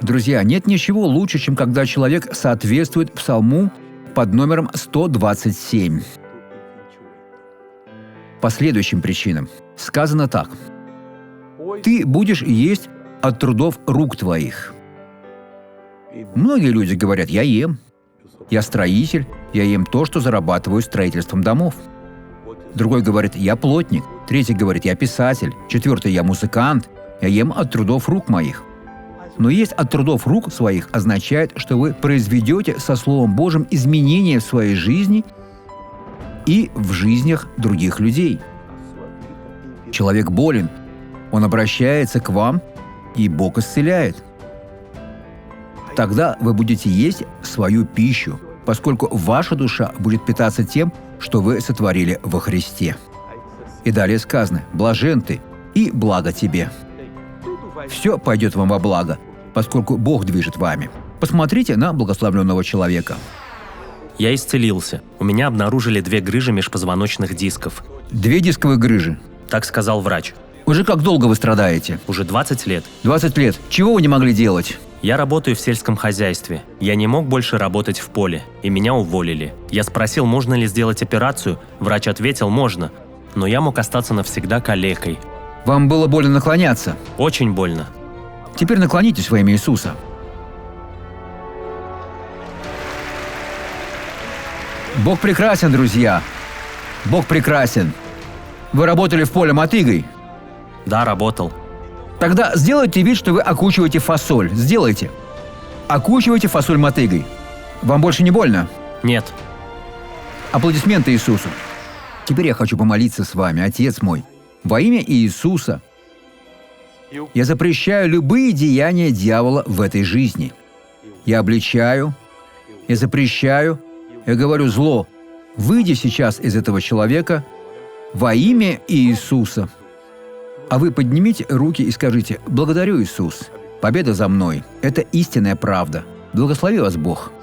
Друзья, нет ничего лучше, чем когда человек соответствует псалму под номером 127. По следующим причинам. Сказано так. «Ты будешь есть от трудов рук твоих». Многие люди говорят: «Я ем. Я строитель, я ем то, что зарабатываю строительством домов». Другой говорит: «Я плотник». Третий говорит: «Я писатель». Четвертый: «Я музыкант. Я ем от трудов рук моих». Но есть от трудов рук своих означает, что вы произведете со Словом Божьим изменения в своей жизни и в жизнях других людей. Человек болен, он обращается к вам, и Бог исцеляет. Тогда вы будете есть свою пищу, поскольку ваша душа будет питаться тем, что вы сотворили во Христе. И далее сказано: «Блажен ты, и благо тебе». Все пойдет вам во благо, поскольку Бог движет вами. Посмотрите на благословленного человека. Я исцелился. У меня обнаружили 2 грыжи межпозвоночных дисков. 2 дисковые грыжи. Так сказал врач. Уже как долго вы страдаете? Уже 20 лет. 20 лет. Чего вы не могли делать? Я работаю в сельском хозяйстве. Я не мог больше работать в поле, и меня уволили. Я спросил, можно ли сделать операцию. Врач ответил, можно. Но я мог остаться навсегда калекой. Вам было больно наклоняться? Очень больно. Теперь наклонитесь во имя Иисуса. Бог прекрасен, друзья. Бог прекрасен. Вы работали в поле мотыгой? Да, работал. Тогда сделайте вид, что вы окучиваете фасоль. Сделайте. Окучивайте фасоль мотыгой. Вам больше не больно? Нет. Аплодисменты Иисусу. Теперь я хочу помолиться с вами, Отец мой. Во имя Иисуса я запрещаю любые деяния дьявола в этой жизни. Я обличаю, я запрещаю, я говорю: зло, выйди сейчас из этого человека во имя Иисуса. А вы поднимите руки и скажите: благодарю, Иисус, победа за мной. Это истинная правда. Благослови вас Бог.